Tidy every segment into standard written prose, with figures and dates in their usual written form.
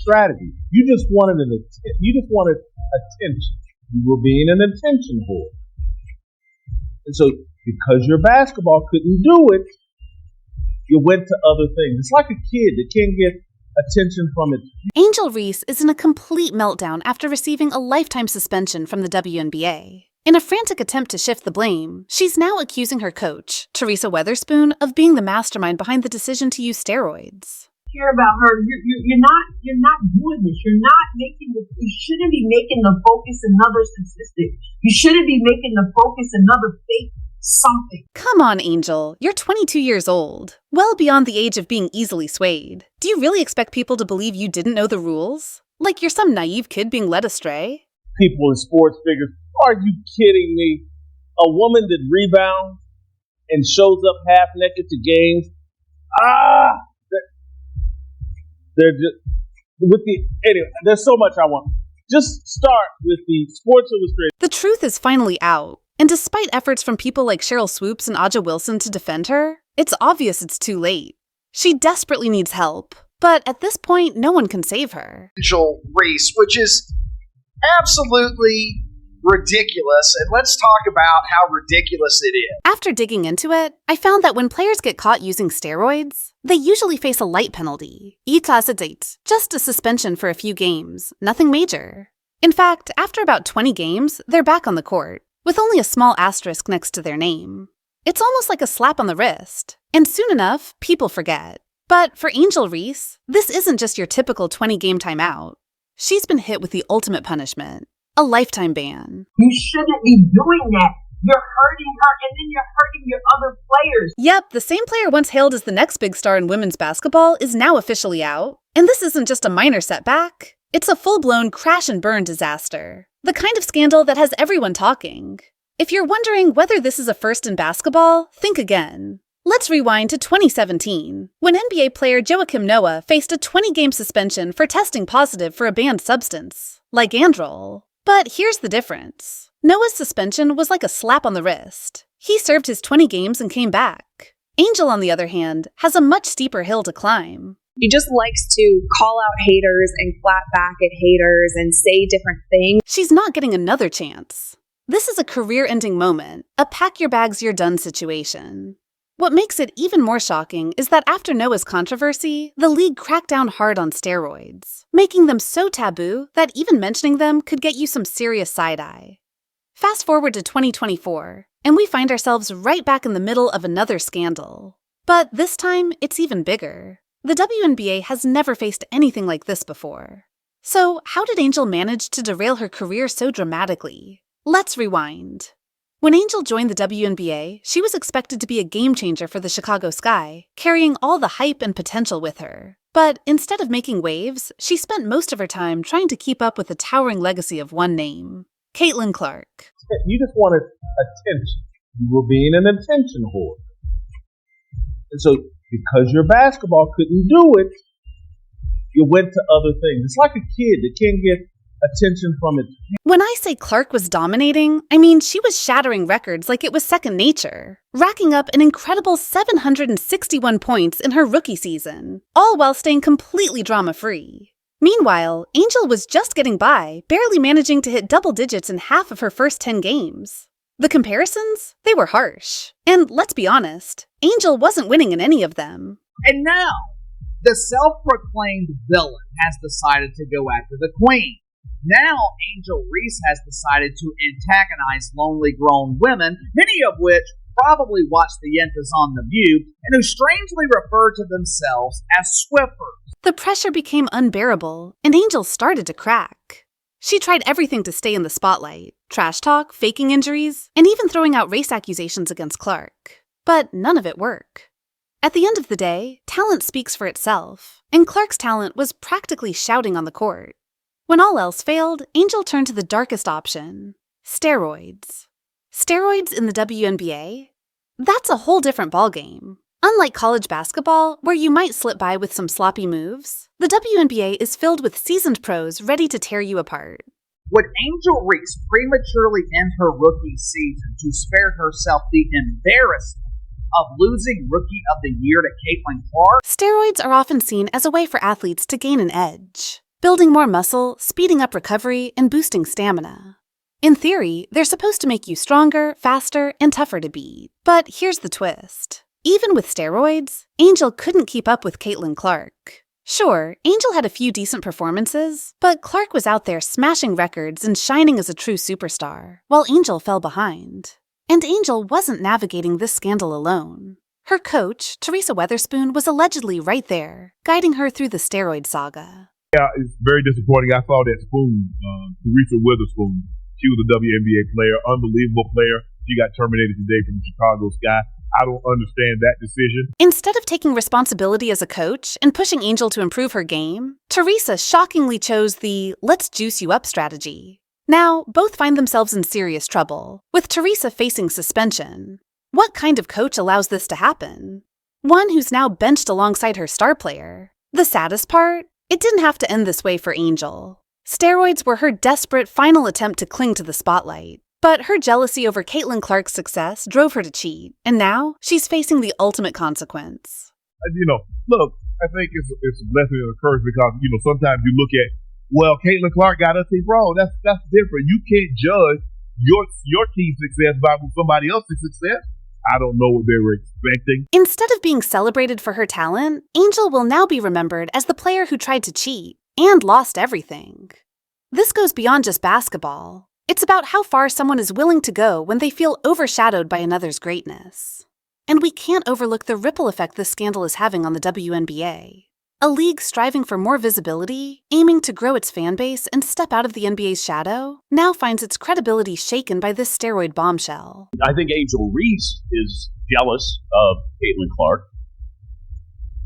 strategy. You just wanted attention. You were being an attention whore. And so because your basketball couldn't do it, you went to other things. It's like a kid that can't get attention from it. Angel Reese is in a complete meltdown after receiving a lifetime suspension from the WNBA. In a frantic attempt to shift the blame, she's now accusing her coach, Teresa Weatherspoon, of being the mastermind behind the decision to use steroids. Care about her. You're not doing this. You're not making the. You shouldn't be making the focus another statistic. You shouldn't be making the focus another fake something. Come on, Angel. You're 22 years old, well beyond the age of being easily swayed. Do you really expect people to believe you didn't know the rules? Like you're some naive kid being led astray? People in sports figures, are you kidding me? A woman that rebounds and shows up half naked to games. They're just anyway. There's so much I want. Just start with the Sports Illustrated. The truth is finally out, and despite efforts from people like Cheryl Swoops and Aja Wilson to defend her, it's obvious it's too late. She desperately needs help, but at this point, no one can save her. Angel Reese, which is absolutely ridiculous, and let's talk about how ridiculous it is. After digging into it, I found that when players get caught using steroids, they usually face a light penalty, just a suspension for a few games, nothing major. In fact, after about 20 games, they're back on the court, with only a small asterisk next to their name. It's almost like a slap on the wrist, and soon enough, people forget. But for Angel Reese, this isn't just your typical 20-game timeout. She's been hit with the ultimate punishment. A lifetime ban. You shouldn't be doing that. You're hurting her, and then you're hurting your other players. Yep, the same player once hailed as the next big star in women's basketball is now officially out. And this isn't just a minor setback. It's a full-blown crash and burn disaster. The kind of scandal that has everyone talking. If you're wondering whether this is a first in basketball, think again. Let's rewind to 2017, when NBA player Joakim Noah faced a 20-game suspension for testing positive for a banned substance, like Androl. But here's the difference. Noah's suspension was like a slap on the wrist. He served his 20 games and came back. Angel, on the other hand, has a much steeper hill to climb. He just likes to call out haters and clap back at haters and say different things. She's not getting another chance. This is a career-ending moment, a pack-your-bags-you're-done situation. What makes it even more shocking is that after Noah's controversy, the league cracked down hard on steroids, making them so taboo that even mentioning them could get you some serious side-eye. Fast forward to 2024, and we find ourselves right back in the middle of another scandal. But this time, it's even bigger. The WNBA has never faced anything like this before. So how did Angel manage to derail her career so dramatically? Let's rewind. When Angel joined the WNBA, she was expected to be a game-changer for the Chicago Sky, carrying all the hype and potential with her. But instead of making waves, she spent most of her time trying to keep up with the towering legacy of one name, Caitlyn Clark. You just wanted attention. You were being an attention whore. And so because your basketball couldn't do it, you went to other things. It's like a kid that can't get attention from it. When I say Clark was dominating, I mean she was shattering records like it was second nature, racking up an incredible 761 points in her rookie season, all while staying completely drama-free. Meanwhile, Angel was just getting by, barely managing to hit double digits in half of her first 10 games. The comparisons? They were harsh. And let's be honest, Angel wasn't winning in any of them. And now, the self-proclaimed villain has decided to go after the queen. Now, Angel Reese has decided to antagonize lonely grown women, many of which probably watch the Yentas on The View, and who strangely refer to themselves as Swiffers. The pressure became unbearable, and Angel started to crack. She tried everything to stay in the spotlight, trash talk, faking injuries, and even throwing out race accusations against Clark. But none of it worked. At the end of the day, talent speaks for itself, and Clark's talent was practically shouting on the court. When all else failed, Angel turned to the darkest option, steroids. Steroids in the WNBA? That's a whole different ballgame. Unlike college basketball, where you might slip by with some sloppy moves, the WNBA is filled with seasoned pros ready to tear you apart. Would Angel Reese prematurely end her rookie season to spare herself the embarrassment of losing Rookie of the Year to Caitlyn Clark? Steroids are often seen as a way for athletes to gain an edge. building more muscle, speeding up recovery, and boosting stamina. In theory, they're supposed to make you stronger, faster, and tougher to beat. But here's the twist. Even with steroids, Angel couldn't keep up with Caitlyn Clark. Sure, Angel had a few decent performances, but Clark was out there smashing records and shining as a true superstar, while Angel fell behind. And Angel wasn't navigating this scandal alone. Her coach, Teresa Weatherspoon, was allegedly right there, guiding her through the steroid saga. Yeah, it's very disappointing. I saw that spoon, Teresa Weatherspoon. She was a WNBA player, unbelievable player. She got terminated today from the Chicago Sky. I don't understand that decision. Instead of taking responsibility as a coach and pushing Angel to improve her game, Teresa shockingly chose the let's juice you up strategy. Now, both find themselves in serious trouble, with Teresa facing suspension. What kind of coach allows this to happen? One who's now benched alongside her star player. The saddest part? It didn't have to end this way for Angel. Steroids were her desperate final attempt to cling to the spotlight. But her jealousy over Caitlyn Clark's success drove her to cheat, and now she's facing the ultimate consequence. Look, I think it's a blessing and a curse because, sometimes you look at, well, Caitlyn Clark got us things wrong. That's different. You can't judge your team's success by somebody else's success. I don't know what they were expecting. Instead of being celebrated for her talent, Angel will now be remembered as the player who tried to cheat and lost everything. This goes beyond just basketball. It's about how far someone is willing to go when they feel overshadowed by another's greatness. And we can't overlook the ripple effect this scandal is having on the WNBA. A league striving for more visibility, aiming to grow its fan base and step out of the NBA's shadow, now finds its credibility shaken by this steroid bombshell. I think Angel Reese is jealous of Caitlyn Clark.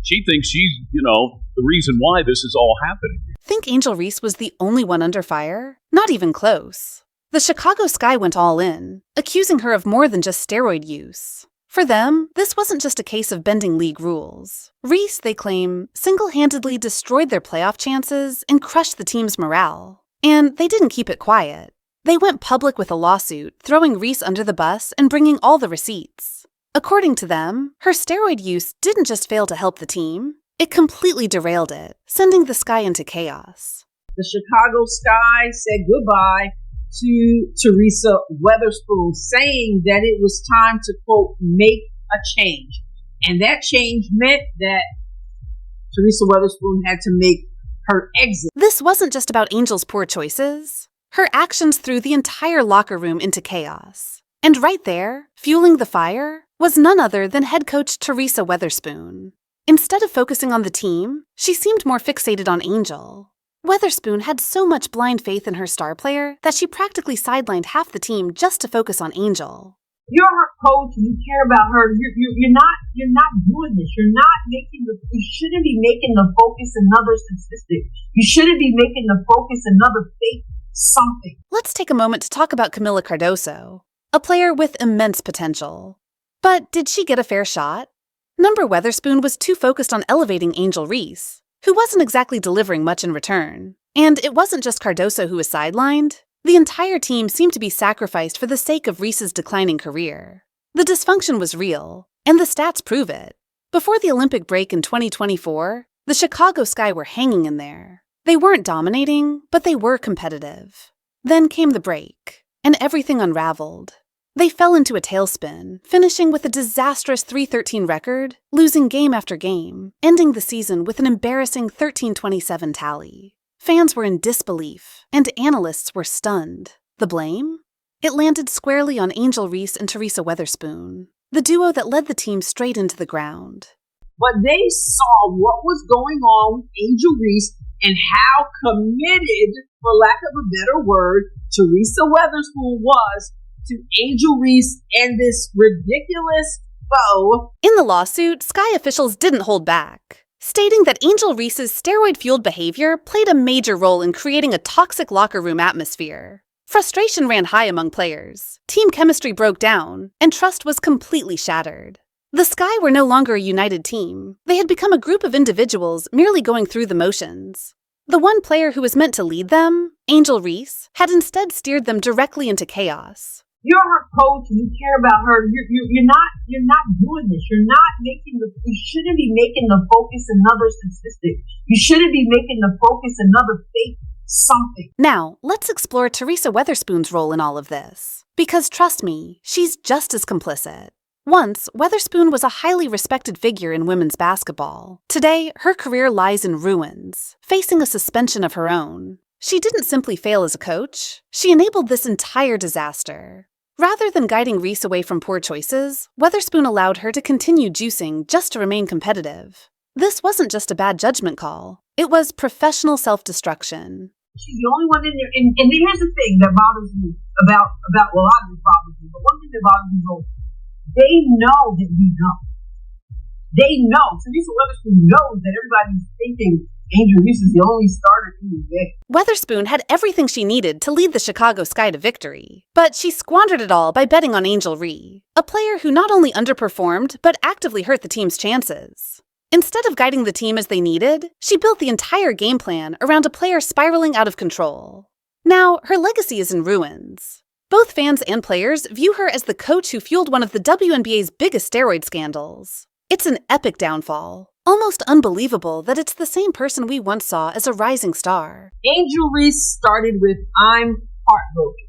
She thinks she's, the reason why this is all happening. Think Angel Reese was the only one under fire? Not even close. The Chicago Sky went all in, accusing her of more than just steroid use. For them, this wasn't just a case of bending league rules. Reese, they claim, single-handedly destroyed their playoff chances and crushed the team's morale. And they didn't keep it quiet. They went public with a lawsuit, throwing Reese under the bus and bringing all the receipts. According to them, her steroid use didn't just fail to help the team, it completely derailed it, sending the Sky into chaos. The Chicago Sky said goodbye to Teresa Weatherspoon, saying that it was time to, quote, make a change. And that change meant that Teresa Weatherspoon had to make her exit. This wasn't just about Angel's poor choices. Her actions threw the entire locker room into chaos. And right there, fueling the fire, was none other than head coach Teresa Weatherspoon. Instead of focusing on the team, she seemed more fixated on Angel. Weatherspoon had so much blind faith in her star player that she practically sidelined half the team just to focus on Angel. You're her coach and you care about her. You're not doing this. You shouldn't be making the focus another statistic. You shouldn't be making the focus another fake something. Let's take a moment to talk about Camila Cardoso, a player with immense potential. But did she get a fair shot? Number Weatherspoon was too focused on elevating Angel Reese, who wasn't exactly delivering much in return. And it wasn't just Cardoso who was sidelined. The entire team seemed to be sacrificed for the sake of Reese's declining career. The dysfunction was real, and the stats prove it. Before the Olympic break in 2024, the Chicago Sky were hanging in there. They weren't dominating, but they were competitive. Then came the break, and everything unraveled. They fell into a tailspin, finishing with a disastrous 3-13 record, losing game after game, ending the season with an embarrassing 13-27 tally. Fans were in disbelief, and analysts were stunned. The blame? It landed squarely on Angel Reese and Teresa Weatherspoon, the duo that led the team straight into the ground. But they saw what was going on with Angel Reese and how committed, for lack of a better word, Teresa Weatherspoon was to Angel Reese and this ridiculous foe. In the lawsuit, Sky officials didn't hold back, stating that Angel Reese's steroid-fueled behavior played a major role in creating a toxic locker room atmosphere. Frustration ran high among players, team chemistry broke down, and trust was completely shattered. The Sky were no longer a united team. They had become a group of individuals merely going through the motions. The one player who was meant to lead them, Angel Reese, had instead steered them directly into chaos. you're her coach and you care about her, you're not doing this. You're not you shouldn't be making the focus another statistic. You shouldn't be making the focus another fake something. Now, let's explore Teresa Weatherspoon's role in all of this. Because trust me, she's just as complicit. Once, Weatherspoon was a highly respected figure in women's basketball. Today, her career lies in ruins, facing a suspension of her own. She didn't simply fail as a coach, she enabled this entire disaster. Rather than guiding Reese away from poor choices, Weatherspoon allowed her to continue juicing just to remain competitive. This wasn't just a bad judgment call, it was professional self-destruction. She's the only one in there, and here's the thing that bothers me about well, a lot of this bothers me, but one thing that bothers me most, they know that we know. They know. Teresa Weatherspoon knows that everybody's thinking Angel Reese is the only starter in the game. Weatherspoon had everything she needed to lead the Chicago Sky to victory, but she squandered it all by betting on Angel Reese, a player who not only underperformed, but actively hurt the team's chances. Instead of guiding the team as they needed, she built the entire game plan around a player spiraling out of control. Now, her legacy is in ruins. Both fans and players view her as the coach who fueled one of the WNBA's biggest steroid scandals. It's an epic downfall. Almost unbelievable that it's the same person we once saw as a rising star. Angel Reese started with, "I'm heartbroken.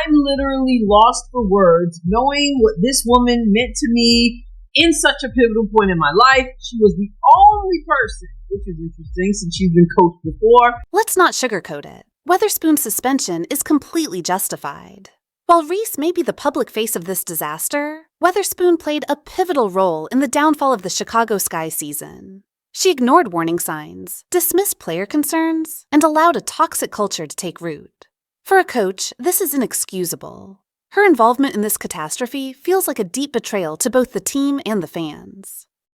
I'm literally lost for words, knowing what this woman meant to me in such a pivotal point in my life. She was the only person," which is interesting since she's been coached before. Let's not sugarcoat it. Weatherspoon's suspension is completely justified. While Reese may be the public face of this disaster, Weatherspoon played a pivotal role in the downfall of the Chicago Sky season. She ignored warning signs, dismissed player concerns, and allowed a toxic culture to take root. For a coach, this is inexcusable. Her involvement in this catastrophe feels like a deep betrayal to both the team and the fans.